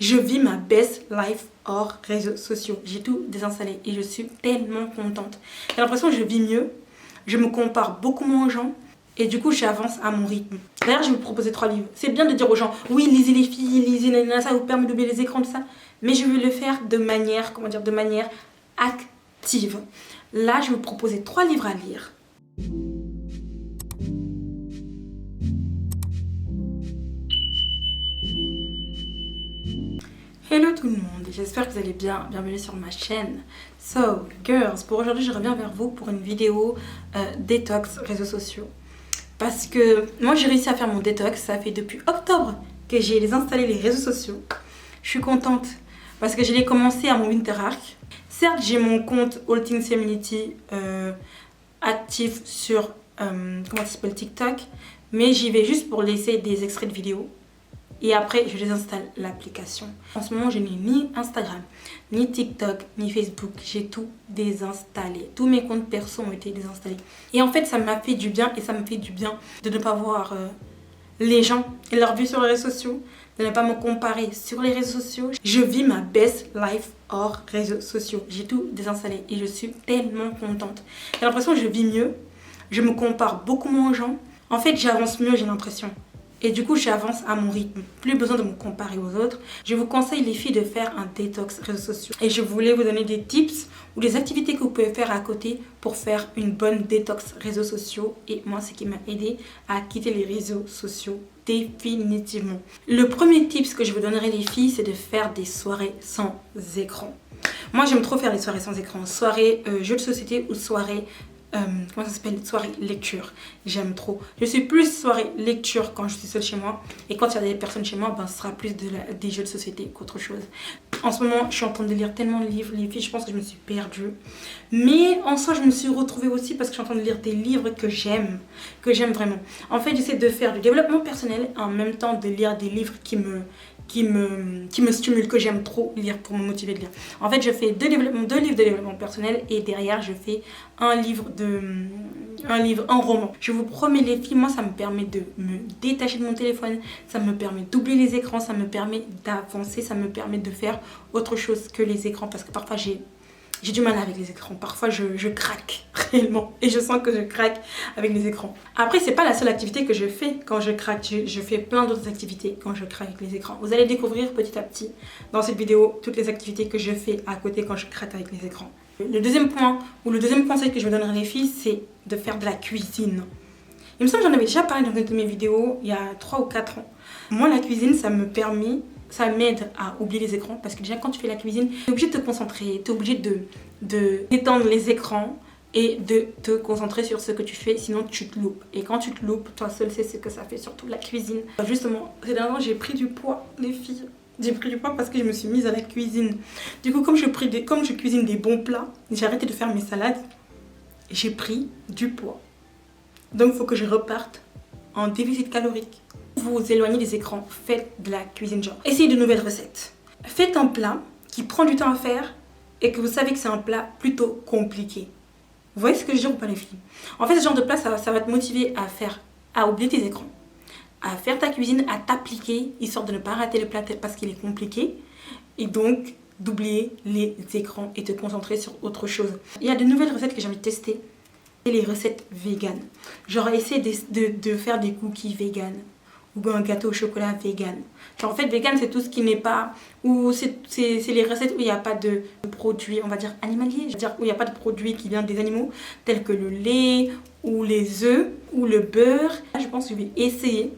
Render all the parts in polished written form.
Je vis ma best life hors réseaux sociaux. J'ai tout désinstallé et je suis tellement contente. J'ai l'impression que je vis mieux. Je me compare beaucoup moins aux gens. Et du coup, j'avance à mon rythme. D'ailleurs, je vais vous proposer 3 livres. C'est bien de dire aux gens, oui, lisez les filles, lisez nanana, ça vous permet d'oublier les écrans, tout ça. Mais je vais le faire de manière, de manière active. Là, je vais vous proposer 3 livres à lire. Hello tout le monde, j'espère que vous allez bien, bienvenue sur ma chaîne. So, girls, pour aujourd'hui je reviens vers vous pour une vidéo détox réseaux sociaux. Parce que moi j'ai réussi à faire mon détox, ça fait depuis octobre que j'ai désinstallé les réseaux sociaux. Je suis contente parce que je l'ai commencé à mon Winter Arc. Certes j'ai mon compte All Things Community actif sur TikTok, mais j'y vais juste pour laisser des extraits de vidéos. Et après, je désinstalle l'application. En ce moment, je n'ai ni Instagram, ni TikTok, ni Facebook. J'ai tout désinstallé. Tous mes comptes perso ont été désinstallés. Et en fait, ça m'a fait du bien. Et ça me fait du bien de ne pas voir les gens et leur vie sur les réseaux sociaux. De ne pas me comparer sur les réseaux sociaux. Je vis ma best life hors réseaux sociaux. J'ai tout désinstallé. Et je suis tellement contente. J'ai l'impression que je vis mieux. Je me compare beaucoup moins aux gens. En fait, j'avance mieux, j'ai l'impression. Et du coup, j'avance à mon rythme. Plus besoin de me comparer aux autres. Je vous conseille, les filles, de faire un détox réseaux sociaux. Et je voulais vous donner des tips ou des activités que vous pouvez faire à côté pour faire une bonne détox réseaux sociaux. Et moi, ce qui m'a aidé à quitter les réseaux sociaux définitivement. Le premier tips que je vous donnerai, les filles, c'est de faire des soirées sans écran. Moi, j'aime trop faire les soirées sans écran. Soirées jeux de société ou soirées... comment ça s'appelle, soirée lecture. J'aime trop. Je suis plus soirée lecture quand je suis seule chez moi. Et quand il y a des personnes chez moi, ben, ce sera plus des jeux de société qu'autre chose. En ce moment, je suis en train de lire tellement de livres. Les filles, je pense que je me suis perdue. Mais en soi, je me suis retrouvée aussi parce que je suis en train de lire des livres que j'aime vraiment. En fait, j'essaie de faire du développement personnel en même temps de lire des livres qui me stimule, que j'aime trop lire pour me motiver de lire. En fait, je fais deux livres de développement personnel et derrière, je fais un roman. Je vous promets, les filles, moi, ça me permet de me détacher de mon téléphone, ça me permet d'oublier les écrans, ça me permet d'avancer, ça me permet de faire autre chose que les écrans parce que parfois, j'ai du mal avec les écrans. Parfois, je craque réellement. Et je sens que je craque avec les écrans. Après, c'est pas la seule activité que je fais quand je craque. Je fais plein d'autres activités quand je craque avec les écrans. Vous allez découvrir petit à petit dans cette vidéo toutes les activités que je fais à côté quand je craque avec les écrans. Le deuxième point, ou le deuxième conseil que je vous donnerai les filles, c'est de faire de la cuisine. Il me semble que j'en avais déjà parlé dans une de mes vidéos il y a 3 ou 4 ans. Moi, la cuisine, ça m'aide à oublier les écrans parce que déjà quand tu fais la cuisine, tu es obligé de te concentrer, tu es obligé d'étendre les écrans et de te concentrer sur ce que tu fais, sinon tu te loupes. Et quand tu te loupes, toi seul sais ce que ça fait, surtout la cuisine. Justement, ces derniers temps, j'ai pris du poids, les filles. J'ai pris du poids parce que je me suis mise à la cuisine. Du coup, comme je cuisine des bons plats, j'ai arrêté de faire mes salades et j'ai pris du poids. Donc, il faut que je reparte en déficit calorique. Vous éloignez des écrans, faites de la cuisine, genre essayez de nouvelles recettes. Faites un plat qui prend du temps à faire et que vous savez que c'est un plat plutôt compliqué. Vous voyez ce que je dis ou pas, les filles? En fait, ce genre de plat, ça va te motiver à oublier tes écrans, à faire ta cuisine, à t'appliquer, histoire de ne pas rater le plat parce qu'il est compliqué et donc d'oublier les écrans et te concentrer sur autre chose. Il y a de nouvelles recettes que j'ai envie de tester. Et les recettes véganes. Genre essayer de faire des cookies véganes ou un gâteau au chocolat vegan. Genre en fait vegan c'est tout ce qui n'est pas, ou c'est les recettes où il n'y a pas de produits, on va dire animaliers, où il n'y a pas de produits qui viennent des animaux tels que le lait ou les œufs ou le beurre. Là, je pense que je vais essayer,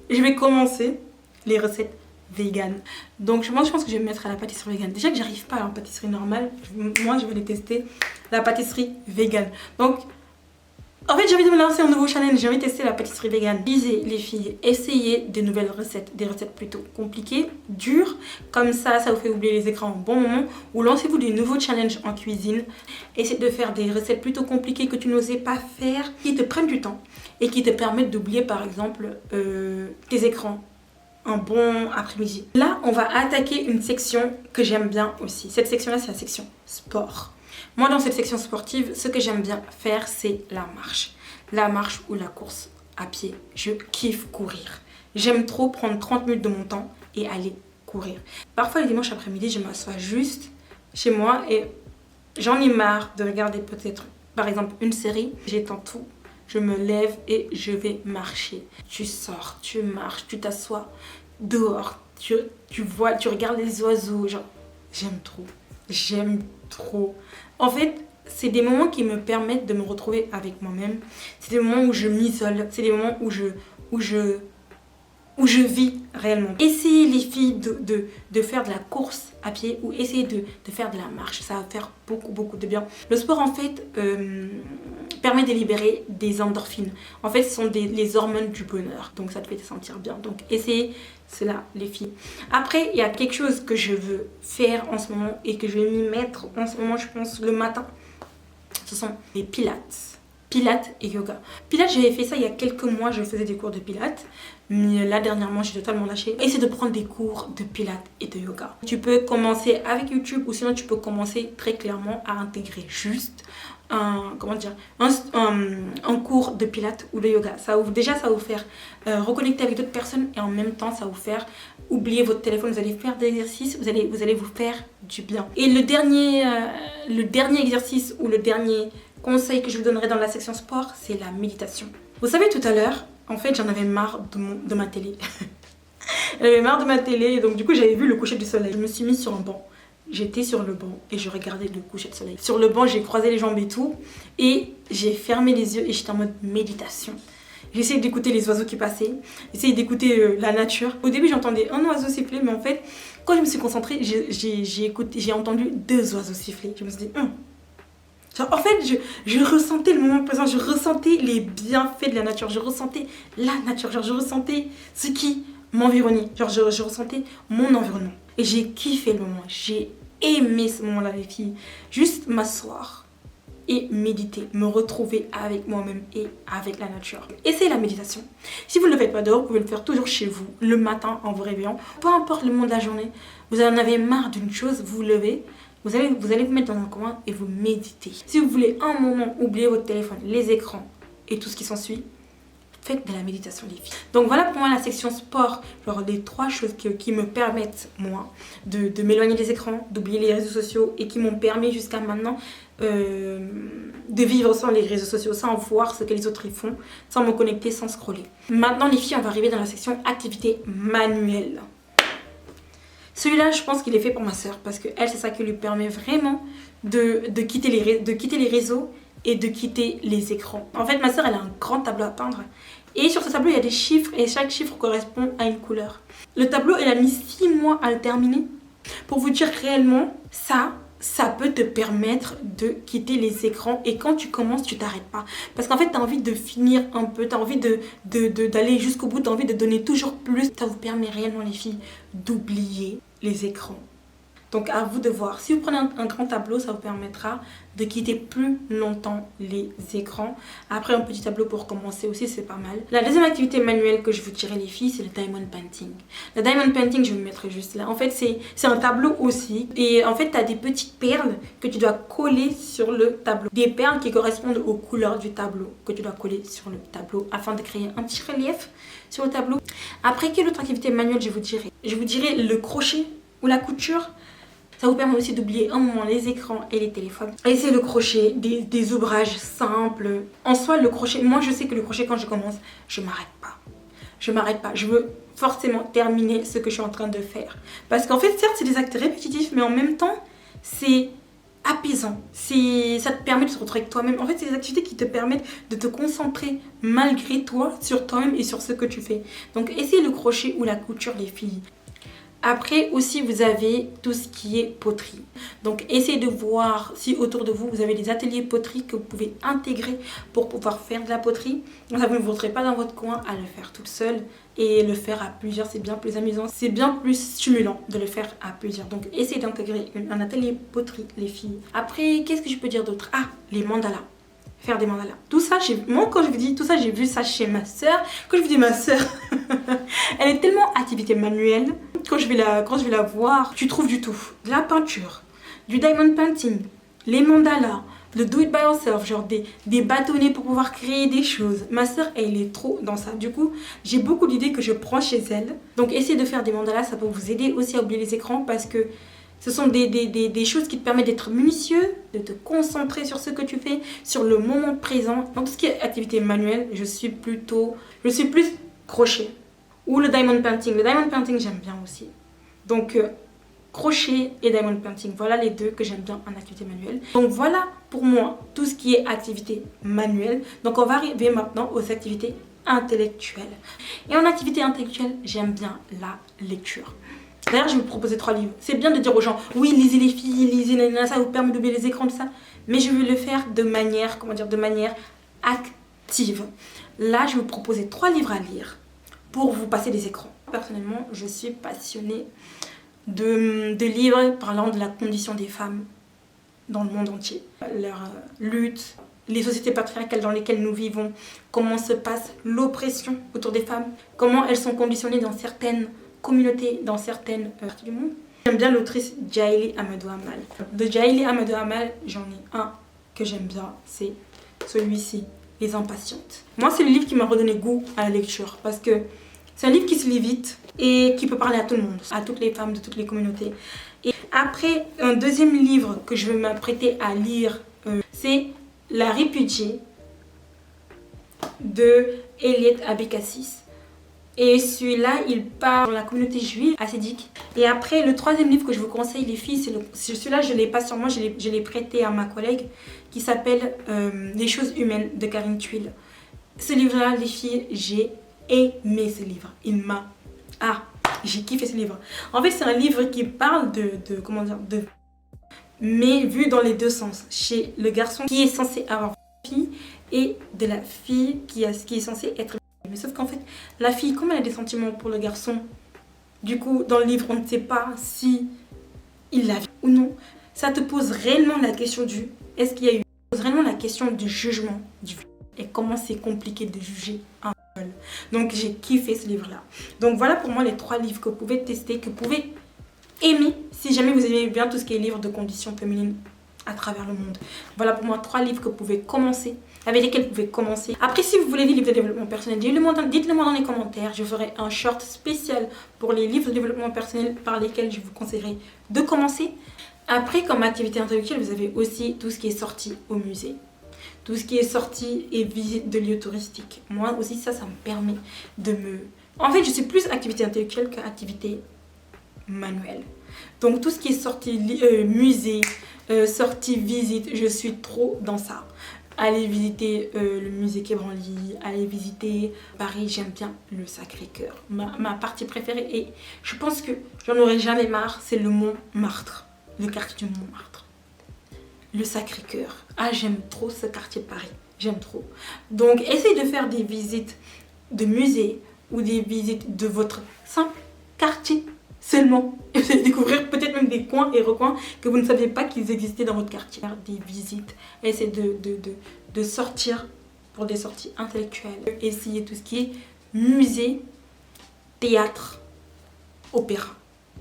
je vais commencer les recettes vegan. Donc je pense que je vais me mettre à la pâtisserie vegan. Déjà que j'arrive pas à la pâtisserie normale, moi je vais aller tester la pâtisserie vegan. Donc en fait, j'ai envie de me lancer un nouveau challenge, j'ai envie de tester la pâtisserie vegan. Lisez les filles, essayez de nouvelles recettes, des recettes plutôt compliquées, dures, comme ça vous fait oublier les écrans au bon moment, ou lancez-vous des nouveaux challenges en cuisine. Essayez de faire des recettes plutôt compliquées que tu n'osais pas faire, qui te prennent du temps et qui te permettent d'oublier par exemple tes écrans un bon après-midi. Là, on va attaquer une section que j'aime bien aussi. Cette section-là, c'est la section sport. Moi, dans cette section sportive, ce que j'aime bien faire, c'est la marche. La marche ou la course à pied. Je kiffe courir. J'aime trop prendre 30 minutes de mon temps et aller courir. Parfois, les dimanches après-midi, je m'assois juste chez moi et j'en ai marre de regarder peut-être, par exemple, une série. J'éteins tout, je me lève et je vais marcher. Tu sors, tu marches, tu t'assois dehors, tu vois, tu regardes les oiseaux. Genre, j'aime trop, j'aime trop. En fait, c'est des moments qui me permettent de me retrouver avec moi-même. C'est des moments où je m'isole, c'est des moments où je vis réellement. Essayez les filles de faire de la course à pied ou essayez de faire de la marche. Ça va faire beaucoup de bien. Le sport en fait permet de libérer des endorphines. En fait ce sont les hormones du bonheur. Donc ça te fait te sentir bien. Donc essayez cela les filles. Après il y a quelque chose que je veux faire en ce moment et que je vais m'y mettre en ce moment je pense le matin. Ce sont les pilates. Pilates et yoga. Pilates, j'avais fait ça il y a quelques mois, je faisais des cours de pilates. Mais là, dernièrement, j'ai totalement lâché. Essaye de prendre des cours de pilates et de yoga. Tu peux commencer avec YouTube ou sinon tu peux commencer très clairement à intégrer juste un cours de pilates ou de yoga. Ça va vous faire reconnecter avec d'autres personnes et en même temps, ça va vous faire oublier votre téléphone. Vous allez faire des exercices, vous allez vous faire du bien. Et le dernier exercice ou le dernier conseil que je vous donnerai dans la section sport, c'est la méditation. Vous savez, tout à l'heure, en fait, j'en avais marre de ma télé. J'en avais marre de ma télé, donc du coup, j'avais vu le coucher du soleil. Je me suis mise sur un banc. J'étais sur le banc et je regardais le coucher du soleil. Sur le banc, j'ai croisé les jambes et tout. Et j'ai fermé les yeux et j'étais en mode méditation. J'essayais d'écouter les oiseaux qui passaient. J'essayais d'écouter la nature. Au début, j'entendais un oiseau siffler, mais en fait, quand je me suis concentrée, j'ai entendu 2 oiseaux siffler. Je me suis dit, Genre, en fait, je ressentais le moment présent, je ressentais les bienfaits de la nature, je ressentais la nature, genre je ressentais ce qui m'environnait, genre je ressentais mon environnement. Et j'ai kiffé le moment, j'ai aimé ce moment-là les filles. Juste m'asseoir et méditer, me retrouver avec moi-même et avec la nature. Essayez la méditation. Si vous ne le faites pas dehors, vous pouvez le faire toujours chez vous, le matin en vous réveillant. Peu importe le moment de la journée, vous en avez marre d'une chose, vous vous levez. Vous allez vous mettre dans un coin et vous méditez. Si vous voulez un moment oublier votre téléphone, les écrans et tout ce qui s'ensuit, faites de la méditation les filles. Donc voilà pour moi la section sport, genre les 3 choses qui me permettent moi de m'éloigner des écrans, d'oublier les réseaux sociaux et qui m'ont permis jusqu'à maintenant de vivre sans les réseaux sociaux, sans voir ce que les autres y font, sans me connecter, sans scroller. Maintenant les filles, on va arriver dans la section activité manuelle. Celui-là, je pense qu'il est fait pour ma soeur parce que elle, c'est ça qui lui permet vraiment de quitter les réseaux et de quitter les écrans. En fait, ma soeur, elle a un grand tableau à peindre et sur ce tableau, il y a des chiffres et chaque chiffre correspond à une couleur. Le tableau, elle a mis 6 mois à le terminer. Pour vous dire réellement, ça peut te permettre de quitter les écrans et quand tu commences, tu t'arrêtes pas. Parce qu'en fait, tu as envie de finir un peu, tu as envie d'aller jusqu'au bout, tu as envie de donner toujours plus. Ça vous permet réellement, les filles, d'oublier les écrans. Donc à vous de voir. Si vous prenez un grand tableau, ça vous permettra de quitter plus longtemps les écrans. Après un petit tableau pour commencer aussi, c'est pas mal. La deuxième activité manuelle que je vous dirais les filles, c'est le diamond painting. Le diamond painting, je vais me mettre juste là. En fait, c'est un tableau aussi. Et en fait, tu as des petites perles que tu dois coller sur le tableau. Des perles qui correspondent aux couleurs du tableau que tu dois coller sur le tableau afin de créer un petit relief sur le tableau. Après, quelle autre activité manuelle je vous dirais? Je vous dirais le crochet ou la couture. Ça vous permet aussi d'oublier un moment les écrans et les téléphones. Essayez le crochet, des ouvrages simples. En soi, le crochet, moi je sais que le crochet quand je commence, je m'arrête pas. Je m'arrête pas. Je veux forcément terminer ce que je suis en train de faire. Parce qu'en fait, certes, c'est des actes répétitifs, mais en même temps, c'est apaisant. Ça te permet de te retrouver avec toi-même. En fait, c'est des activités qui te permettent de te concentrer malgré toi sur toi-même et sur ce que tu fais. Donc, essayez le crochet ou la couture, les filles. Après aussi vous avez tout ce qui est poterie. Donc essayez de voir si autour de vous, vous avez des ateliers poterie que vous pouvez intégrer pour pouvoir faire de la poterie. Donc ça ne vous retrouverez pas dans votre coin à le faire toute seule. Et le faire à plusieurs, c'est bien plus amusant. C'est bien plus stimulant de le faire à plusieurs. Donc essayez d'intégrer un atelier poterie les filles. Après, qu'est-ce que je peux dire d'autre? Ah, les mandalas. Faire des mandalas. Tout ça, moi quand je vous dis tout ça, j'ai vu ça chez ma soeur. Quand je vous dis ma soeur, elle est tellement activité manuelle. Quand je vais la voir, tu trouves du tout. De la peinture, du diamond painting, les mandalas, le do it by yourself, genre des bâtonnets pour pouvoir créer des choses. Ma soeur, elle est trop dans ça. Du coup, j'ai beaucoup d'idées que je prends chez elle. Donc, essayez de faire des mandalas, ça peut vous aider aussi à oublier les écrans parce que ce sont des choses qui te permettent d'être minutieux, de te concentrer sur ce que tu fais, sur le moment présent. Dans tout ce qui est activité manuelle, je suis plus crochet ou le diamond painting. Le diamond painting, j'aime bien aussi. Donc, crochet et diamond painting, voilà les deux que j'aime bien en activité manuelle. Donc voilà pour moi tout ce qui est activité manuelle. Donc on va arriver maintenant aux activités intellectuelles. Et en activité intellectuelle, j'aime bien la lecture. D'ailleurs, je vais vous proposer 3 livres. C'est bien de dire aux gens, oui, lisez les filles, lisez nanana, ça vous permet d'oublier les écrans, tout ça. Mais je vais le faire de manière, de manière active. Là, je vais vous proposer 3 livres à lire pour vous passer des écrans. Personnellement, je suis passionnée de livres parlant de la condition des femmes dans le monde entier. Leur lutte, les sociétés patriarcales dans lesquelles nous vivons, comment se passe l'oppression autour des femmes, comment elles sont conditionnées dans certaines communautés, dans certaines parties du monde. J'aime bien l'autrice Jaili Amadou Amal. De Jaili Amadou Amal, j'en ai un que j'aime bien, c'est celui-ci, Les Impatientes. Moi, c'est le livre qui m'a redonné goût à la lecture parce que c'est un livre qui se lit vite et qui peut parler à tout le monde, à toutes les femmes de toutes les communautés. Et après, un deuxième livre que je vais m'apprêter à lire, c'est La Répudiée de Eliot Abécassis. Et celui-là, il parle de la communauté juive hassidique. Et après, le troisième livre que je vous conseille, les filles, c'est celui-là, je ne l'ai pas sur moi, je l'ai prêté à ma collègue, qui s'appelle Les choses humaines de Karine Thuil. Ce livre-là, les filles, j'ai aimé ce livre. J'ai kiffé ce livre. En fait, c'est un livre qui parle mais vu dans les deux sens. Chez le garçon qui est censé avoir une fille et de la fille qui est censée être. Mais sauf qu'en fait, la fille, comme elle a des sentiments pour le garçon, du coup, dans le livre, on ne sait pas si il l'a vu ou non. Ça te pose réellement la question du est-ce qu'il y a eu. Ça pose réellement la question du jugement du viol. Et comment c'est compliqué de juger un viol. Donc j'ai kiffé ce livre-là. Donc voilà pour moi les 3 livres que vous pouvez tester, que vous pouvez aimer si jamais vous aimez bien tout ce qui est livre de conditions féminines à travers le monde. Voilà pour moi 3 livres que vous pouvez commencer, avec lesquels vous pouvez commencer. Après, si vous voulez des livres de développement personnel, dites-le moi dans les commentaires. Je ferai un short spécial pour les livres de développement personnel par lesquels je vous conseillerais de commencer. Après, comme activité intellectuelle, vous avez aussi tout ce qui est sorti au musée. Tout ce qui est sorti et visite de lieux touristiques. Moi aussi, ça me permet de me... En fait, je suis plus activité intellectuelle qu'activité manuelle. Donc, tout ce qui est sorti musée, sortie visite, je suis trop dans ça. Aller visiter le musée Quai Branly, aller visiter Paris, j'aime bien le Sacré-Cœur. Ma partie préférée, et je pense que j'en aurai jamais marre, c'est le Montmartre, le quartier du Montmartre. Le Sacré-Cœur. J'aime trop ce quartier de Paris, j'aime trop. Donc, essayez de faire des visites de musées ou des visites de votre simple quartier seulement. Et vous allez découvrir peut-être même des coins et recoins que vous ne saviez pas qu'ils existaient dans votre quartier. Faire des visites, essayez de sortir pour des sorties intellectuelles. Essayez tout ce qui est musée, théâtre, opéra.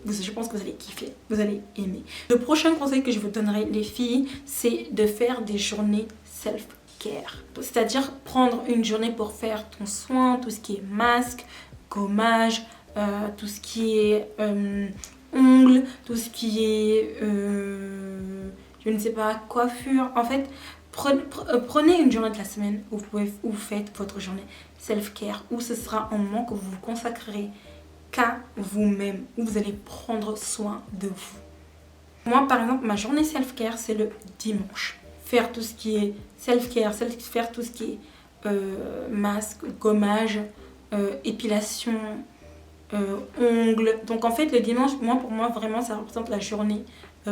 Je pense que vous allez kiffer, vous allez aimer. Le prochain conseil que je vous donnerai, les filles, c'est de faire des journées self-care. C'est-à-dire prendre une journée pour faire ton soin, tout ce qui est masque, gommage, tout ce qui est ongles, tout ce qui est, je ne sais pas, coiffure. En fait, prenez une journée de la semaine où vous faites votre journée self-care, où ce sera un moment que vous vous consacrerez qu'à vous-même, où vous allez prendre soin de vous. Moi, par exemple, ma journée self-care, c'est le dimanche. Faire tout ce qui est self-care, faire tout ce qui est masque, gommage, épilation, ongles. Donc en fait, le dimanche, pour moi, vraiment, ça représente la journée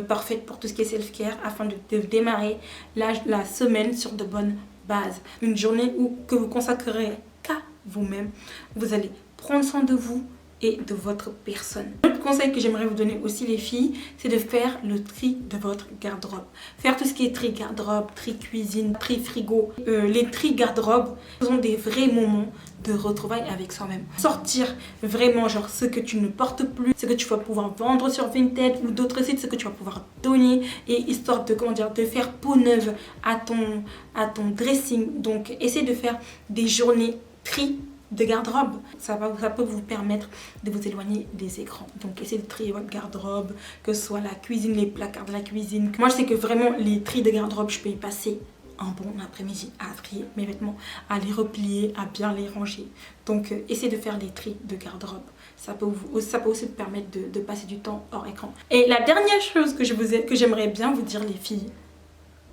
parfaite pour tout ce qui est self-care afin de démarrer la semaine sur de bonnes bases. Une journée que vous consacrerez qu'à vous-même. Vous allez prendre soin de vous, et de votre personne. L'autre conseil que j'aimerais vous donner aussi les filles, c'est de faire le tri de votre garde-robe. Faire tout ce qui est tri garde-robe, tri cuisine, tri frigo. Les tri garde-robe sont des vrais moments de retrouvailles avec soi-même. Sortir vraiment genre ce que tu ne portes plus, ce que tu vas pouvoir vendre sur Vinted ou d'autres sites, ce que tu vas pouvoir donner, et histoire de, comment dire, de faire peau neuve à ton dressing. Donc essayez de faire des journées tri de garde-robe. Ça peut vous permettre de vous éloigner des écrans. Donc essayez de trier votre garde-robe, que ce soit la cuisine, les placards de la cuisine. Moi je sais que vraiment les tris de garde-robe, je peux y passer un bon après-midi à trier mes vêtements, à les replier, à bien les ranger. Donc essayez de faire les tris de garde-robe. Ça peut aussi vous permettre de passer du temps hors écran. Et la dernière chose que j'aimerais bien vous dire les filles,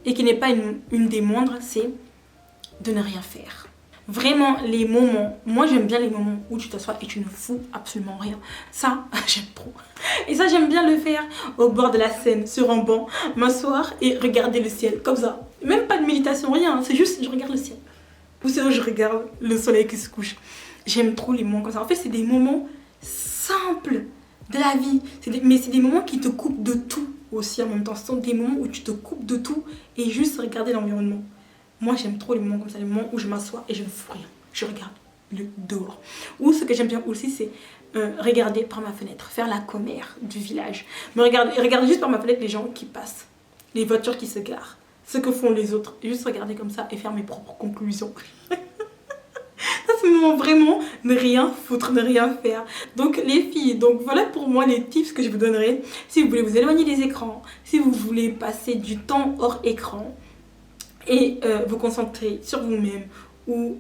et qui n'est pas une des moindres, c'est de ne rien faire. Vraiment les moments, moi j'aime bien les moments où tu t'assois et tu ne fous absolument rien. Ça, j'aime trop. Et ça, j'aime bien le faire au bord de la Seine, sur un banc, m'asseoir et regarder le ciel, comme ça. Même pas de méditation, rien, c'est juste je regarde le ciel. Ou sinon je regarde le soleil qui se couche. J'aime trop les moments comme ça. En fait, c'est des moments simples de la vie. Mais c'est des moments qui te coupent de tout aussi en même temps. Ce sont des moments où tu te coupes de tout et juste regarder l'environnement. Moi j'aime trop les moments comme ça, les moments où je m'assois et je ne fous rien, je regarde le dehors. Ou ce que j'aime bien aussi, c'est regarder par ma fenêtre, faire la commère du village. Mais regarder juste par ma fenêtre les gens qui passent, les voitures qui se garent, ce que font les autres, et juste regarder comme ça et faire mes propres conclusions. Ça c'est le moment vraiment ne rien foutre, ne rien faire. Donc les filles, donc voilà pour moi les tips que je vous donnerai si vous voulez vous éloigner des écrans, si vous voulez passer du temps hors écran et vous concentrer sur vous-même ou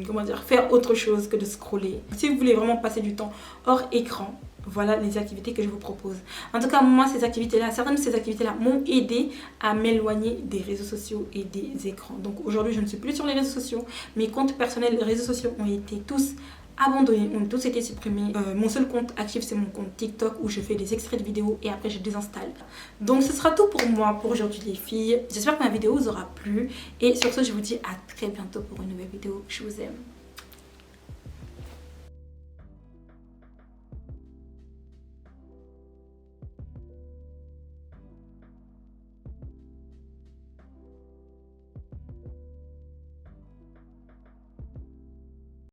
comment dire, faire autre chose que de scroller. Si vous voulez vraiment passer du temps hors écran, voilà les activités que je vous propose. En tout cas, moi, certaines de ces activités-là m'ont aidé à m'éloigner des réseaux sociaux et des écrans. Donc aujourd'hui, je ne suis plus sur les réseaux sociaux. Mes comptes personnels, les réseaux sociaux ont été tous abandonnés, ont tous été supprimés. Mon seul compte actif, c'est mon compte TikTok où je fais des extraits de vidéos et après je désinstalle. Donc ce sera tout pour moi pour aujourd'hui les filles. J'espère que ma vidéo vous aura plu et sur ce je vous dis à très bientôt pour une nouvelle vidéo. Je vous aime.